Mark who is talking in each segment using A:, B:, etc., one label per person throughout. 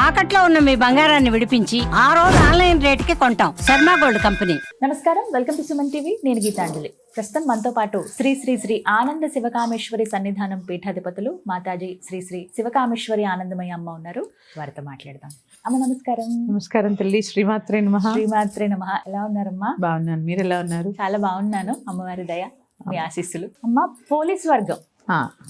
A: తాకట్లో ఉన్న మీ బంగారాన్ని విడిపించి ఆ రోజు ఆన్లైన్ రేటుకి కొంటాం. Sharma gold company.
B: నమస్కారం, వెల్కమ్ టు సుమన్ టీవీ. నేను గీతాంజలి. ప్రస్తుతం మనతో పాటు శ్రీ శ్రీ శ్రీ ఆనంద శివకామేశ్వరి సన్నిధానం పీఠాధిపతులు మాతాజీ శ్రీ శ్రీ శివకామేశ్వరి ఆనందమయ్య అమ్మ ఉన్నారు. వారితో మాట్లాడదాం. అమ్మ నమస్కారం.
C: నమస్కారం తల్లి. శ్రీమాత్రే నమః.
B: శ్రీమాత్రే నమః. ఎలా ఉన్నారమ్మా?
C: బాగున్నాను, మీరు ఎలా ఉన్నారు?
B: చాలా బాగున్నాను. అమ్మవారి దయ, మీ ఆశీస్సులు. అమ్మ, పోలీస్ వర్గం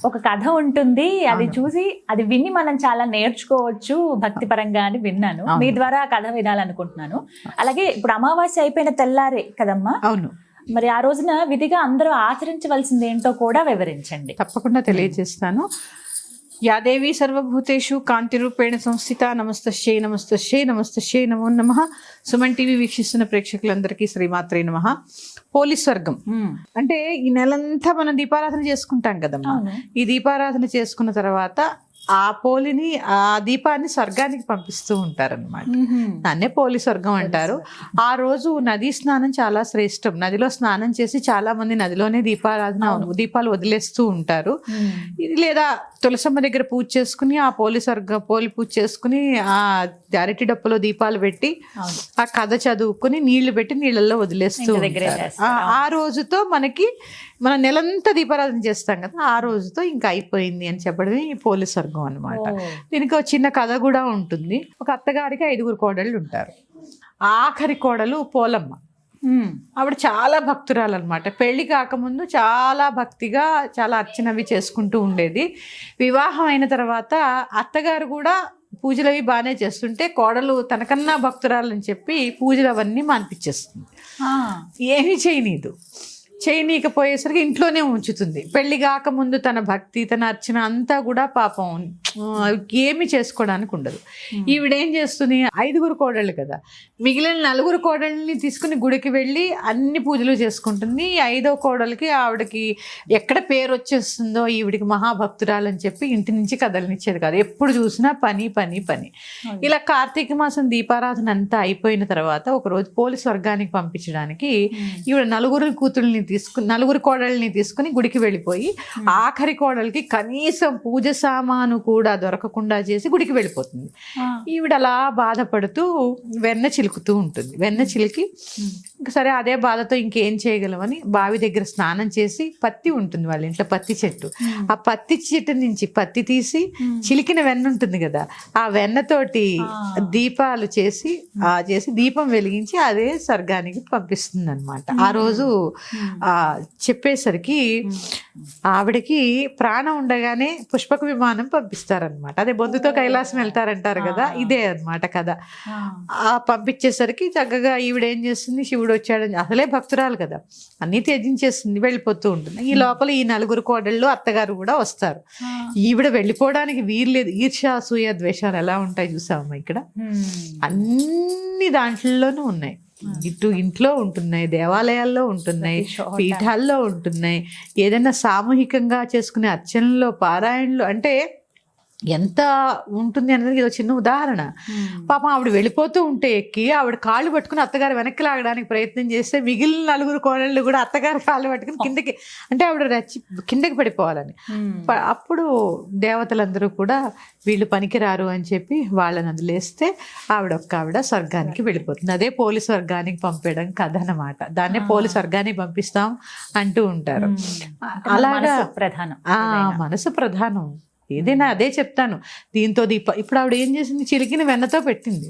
B: ఒక కథ ఉంటుంది, అది చూసి అది విని మనం చాలా నేర్చుకోవచ్చు భక్తి పరంగా అని విన్నాను. మీ ద్వారా ఆ కథ వినాలనుకుంటున్నాను. అలాగే ఇప్పుడు అమావాస్య అయిపోయిన తెల్లారే కదమ్మా?
C: అవును.
B: మరి ఆ రోజున విధిగా అందరూ ఆచరించవలసింది ఏంటో కూడా వివరించండి.
C: తప్పకుండా తెలియజేస్తాను. యాదేవి సర్వభూతేషు కాంతి రూపేణ సంస్థిత. నమస్తశ్యై నమస్తశ్యై నమస్తశ్యై నమో నమః. సుమన్ టీవీ వీక్షిస్తున్న ప్రేక్షకులందరికీ శ్రీమాత్రే నమః. పోలీస్ వర్గం అంటే ఈ నెలంతా మనం దీపారాధన చేసుకుంటాం కదమ్మా. ఈ దీపారాధన చేసుకున్న తర్వాత ఆ పోలిని, ఆ దీపాన్ని స్వర్గానికి పంపిస్తూ ఉంటారన్నమాట. దాన్నే పోలీస్ స్వర్గం అంటారు. ఆ రోజు నదీ స్నానం చాలా శ్రేష్టం. నదిలో స్నానం చేసి చాలా మంది నదిలోనే దీపాలు వదిలేస్తూ ఉంటారు. ఇది లేదా తులసమ్మ దగ్గర పూజ చేసుకుని ఆ పోలి పూజ చేసుకుని ఆ అరటి డప్పులో దీపాలు పెట్టి ఆ కథ చదువుకుని నీళ్లు పెట్టి నీళ్ళల్లో వదిలేస్తూ ఉంటారు. ఆ రోజుతో మన నెలంతా దీపారాధన చేస్తాం కదా, ఆ రోజుతో ఇంకా అయిపోయింది అని చెప్పడమే ఈ పోలీస్ స్వర్గం అన్నమాట. దీనికి ఒక చిన్న కథ కూడా ఉంటుంది. ఒక అత్తగారికి 5 కోడళ్ళు ఉంటారు. ఆఖరి కోడలు పోలమ్మ. ఆవిడ చాలా భక్తురాలు అనమాట. పెళ్లి కాకముందు చాలా భక్తిగా చాలా అర్చనవి చేసుకుంటూ ఉండేది. వివాహం అయిన తర్వాత అత్తగారు కూడా పూజలు అవి బాగానే చేస్తుంటే కోడలు తనకన్నా భక్తురాలని చెప్పి పూజలు అవన్నీ మానిపించేస్తుంది. ఏమీ చేయనీకపోయేసరికి ఇంట్లోనే ఉంచుతుంది. పెళ్లి కాకముందు తన భక్తి, తన అర్చన అంతా కూడా పాపం ఏమి చేసుకోవడానికి ఉండదు. ఈవిడేం చేస్తుంది, 5 కోడళ్ళు కదా, మిగిలిన 4 కోడళ్ళని తీసుకుని గుడికి వెళ్ళి అన్ని పూజలు చేసుకుంటుంది. 5వ కోడలికి ఆవిడకి ఎక్కడ పేరు వచ్చేస్తుందో ఈవిడికి మహాభక్తురాలని చెప్పి ఇంటి నుంచి కదలనిచ్చేది కాదు. ఎప్పుడు చూసినా పని పని పని. ఇలా కార్తీక మాసం దీపారాధన అంతా అయిపోయిన తర్వాత ఒకరోజు పోలీస్ వర్గానికి పంపించడానికి ఈవిడ 4 కోడళ్ళని తీసుకుని గుడికి వెళ్ళిపోయి ఆఖరి కోడలికి కనీసం పూజ సామాను కూడా దొరకకుండా చేసి గుడికి వెళ్ళిపోతుంది. ఈవిడ అలా బాధపడుతూ వెన్న చిలుకుతూ ఉంటుంది. వెన్న చిలికి సరే అదే బాధతో ఇంకేం చేయగలమని బావి దగ్గర స్నానం చేసి, పత్తి ఉంటుంది వాళ్ళ ఇంట్లో, పత్తి చెట్టు, ఆ పత్తి చెట్టు నుంచి పత్తి తీసి చిలికిన వెన్న ఉంటుంది కదా, ఆ వెన్నతోటి దీపాలు చేసి దీపం వెలిగించి అదే స్వర్గానికి పంపిస్తుంది అనమాట. ఆ రోజు చెప్పేసరికి ఆవిడకి ప్రాణం ఉండగానే పుష్పక విమానం పంపిస్తారనమాట. అదే బొందుతో కైలాసం వెళ్తారంటారు కదా, ఇదే అనమాట కదా. పంపించేసరికి చక్కగా ఈవిడ ఏం చేస్తుంది, శివుడు వచ్చాడని, అసలే భక్తురాలు కదా, అన్నీ త్యజించేస్తుంది, వెళ్ళిపోతూ ఉంటుంది. ఈ లోపల ఈ 4 కోడళ్ళు అత్తగారు కూడా వస్తారు. ఈవిడ వెళ్ళిపోవడానికి వీర్లేదు. ఈర్ష్య, అసూయ, ద్వేషాలు ఎలా ఉంటాయి చూసామమ్మా ఇక్కడ. అన్ని దాంట్లోనూ ఉన్నాయి. ఇటు ఇంట్లో ఉంటున్నాయి, దేవాలయాల్లో ఉంటున్నాయి, పీఠాల్లో ఉంటున్నాయి, ఏదైనా సామూహికంగా చేసుకునే అర్చనలో, పారాయణలో, అంటే ఎంత ఉంటుంది అనేది ఇది చిన్న ఉదాహరణ. పాపం ఆవిడ వెళ్ళిపోతూ ఉంటే ఎక్కి ఆవిడ కాళ్ళు పట్టుకుని అత్తగారు వెనక్కి లాగడానికి ప్రయత్నం చేస్తే మిగిలిన 4 కోడళ్ళు కూడా అత్తగారు కాళ్ళు పట్టుకుని కిందకి, అంటే ఆవిడ కిందకి పడిపోవాలని. అప్పుడు దేవతలందరూ కూడా వీళ్ళు పనికిరారు అని చెప్పి వాళ్ళని వదిలేస్తే ఆవిడ స్వర్గానికి వెళ్ళిపోతుంది. అదే పోలీస్ వర్గానికి పంపేయడం కథ అన్నమాట. దాన్నే పోలీస్ వర్గానికి పంపిస్తాం అంటూ ఉంటారు. అలాగా మనసు ప్రధానం. ఏదైనా అదే చెప్తాను. దీంతో ఇప్పుడు ఆవిడ ఏం చేసింది, చిలికిన వెన్నతో పెట్టింది.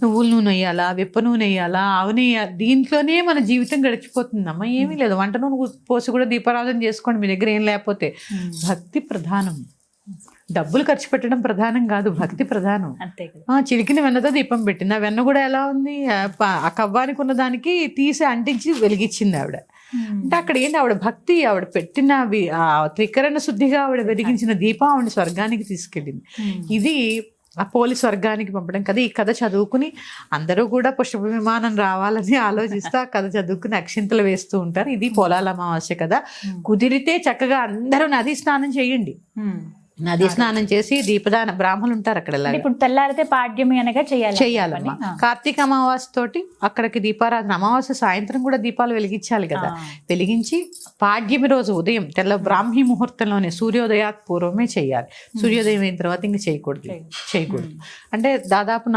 C: నువ్వుల నూనె వేయాలా, విప్ప నూనె వేయాలా, ఆవునే వేయాలి, దీంట్లోనే మన జీవితం గడిచిపోతుందమ్మా. ఏమీ లేదు, వంట నూనె పోసి కూడా దీపారాధన చేసుకోండి మీ దగ్గర ఏం లేకపోతే. భక్తి ప్రధానం. డబ్బులు ఖర్చు పెట్టడం ప్రధానం కాదు, భక్తి ప్రధానం. చిలికిన వెన్నతో దీపం పెట్టింది. ఆ వెన్న కూడా ఎలా ఉంది, ఆ కవ్వానికి ఉన్న దానికి తీసి అంటించి వెలిగించింది ఆవిడ. అంటే అక్కడ ఏంటి, ఆవిడ భక్తి, ఆవిడ పెట్టిన ఆ త్రికరణ శుద్ధిగా ఆవిడ వెలిగించిన దీపం ఆవిడ స్వర్గానికి తీసుకెళ్ళింది. ఇది ఆ పోలీస్ వర్గానికి పంపడం కదా. ఈ కథ చదువుకుని అందరూ కూడా పుష్ప విమానం రావాలని ఆలోచిస్తూ ఆ కథ చదువుకుని అక్షింతలు వేస్తూ ఉంటారు. ఇది పొలాల అమావాస్య కదా. కుదిరితే చక్కగా అందరూ నది స్నానం చేయండి. నది స్నానం చేసి దీపదాన బ్రాహ్మణులు ఉంటారు అక్కడ
B: అంటే ఇప్పుడు తెల్లారితే పాడ్యమి అనగా
C: చెయ్యాలమ్మా. కార్తీక అమావాస్య తోటి అక్కడికి దీపారాధన, అమావాస్య సాయంత్రం కూడా దీపాలు వెలిగించాలి కదా, వెలిగించి పాడ్యమి రోజు ఉదయం తెల్ల బ్రాహ్మీ ముహూర్తంలోనే సూర్యోదయాత్ పూర్వమే చేయాలి. సూర్యోదయం అయిన తర్వాత ఇంకా చేయకూడదు. అంటే దాదాపు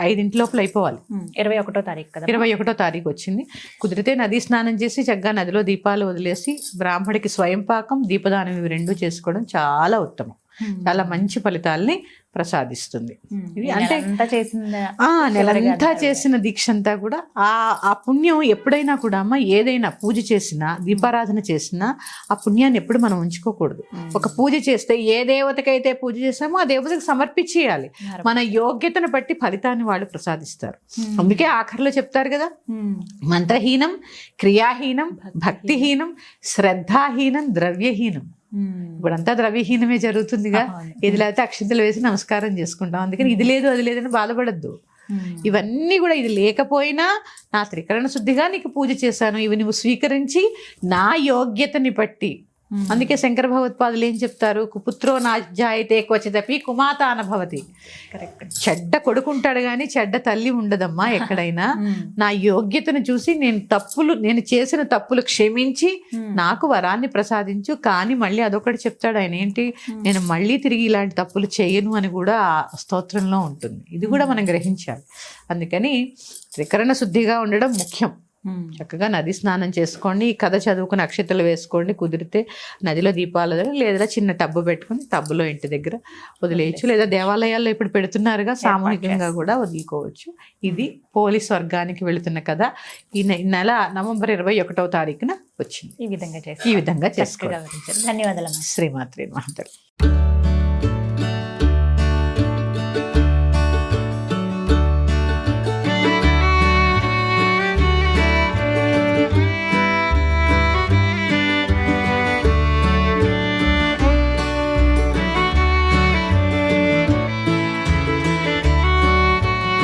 C: 5 లోపల అయిపోవాలి.
B: 21వ తారీఖు కదా,
C: 21వ తారీఖు వచ్చింది. కుదిరితే నదీ స్నానం చేసి చక్కగా నదిలో దీపాలు వదిలేసి బ్రాహ్మడికి స్వయం పాకం దీపదానం ఇవి 2 చేసుకోవడం చాలా ఉత్తమం. చాలా మంచి ఫలితాలని ప్రసాదిస్తుంది. ఇది అంటే నెలంతా చేసిన దీక్ష అంతా కూడా ఆ పుణ్యం ఎప్పుడైనా కూడా అమ్మ, ఏదైనా పూజ చేసినా దీపారాధన చేసినా ఆ పుణ్యాన్ని ఎప్పుడు మనం ఉంచుకోకూడదు. ఒక పూజ చేస్తే ఏ దేవతకైతే పూజ చేస్తామో ఆ దేవతకు సమర్పించేయాలి. మన యోగ్యతను బట్టి ఫలితాన్ని వాళ్ళు ప్రసాదిస్తారు. అందుకే ఆఖరిలో చెప్తారు కదా, మంత్రహీనం, క్రియాహీనం, భక్తిహీనం, శ్రద్ధాహీనం, ద్రవ్యహీనం. ఇప్పుడంతా ద్రవ్యహీనమే జరుగుతుందిగా. ఇది లేకపోతే అక్షంతలు వేసి నమస్కారం చేసుకుంటాం. అందుకని ఇది లేదు అది లేదని బాధపడద్దు. ఇవన్నీ కూడా ఇది లేకపోయినా నా త్రికరణ శుద్ధిగా నీకు పూజ చేశాను, ఇవి నువ్వు స్వీకరించి నా యోగ్యతని బట్టి. అందుకే శంకర భగవత్పాదులు ఏం చెప్తారు, కుపుత్రో నాజాయితే క్వచిదపి కుమాత అనభవతి. చెడ్డ కొడుకుంటాడు కానీ చెడ్డ తల్లి ఉండదమ్మా ఎక్కడైనా. నా యోగ్యతను చూసి నేను చేసిన తప్పులు క్షమించి నాకు వరాన్ని ప్రసాదించు. కానీ మళ్ళీ అదొకటి చెప్తాడు ఆయన, ఏంటి, నేను మళ్ళీ తిరిగి ఇలాంటి తప్పులు చేయను అని కూడా ఆ స్తోత్రంలో ఉంటుంది. ఇది కూడా మనం గ్రహించాలి. అందుకని త్రికరణ శుద్ధిగా ఉండడం ముఖ్యం. చక్కగా నది స్నానం చేసుకోండి, ఈ కథ చదువుకుని అక్షతలు వేసుకోండి. కుదిరితే నదిలో దీపాలు లేదా చిన్న టబ్బు పెట్టుకుని టబ్బులో ఇంటి దగ్గర వదిలేయచ్చు. లేదా దేవాలయాల్లో ఇప్పుడు పెడుతున్నారుగా, సామూహికంగా కూడా వదులుకోవచ్చు. ఇది పోలీస్ వర్గానికి వెళుతున్న కథ. ఈ నెల నవంబర్ 21వ తారీఖున వచ్చింది.
B: ఈ విధంగా చేసుకోండి.
C: ధన్యవాదాలు.
B: ధన్యవాదాలు.
C: శ్రీమాత్రే మహంతలు.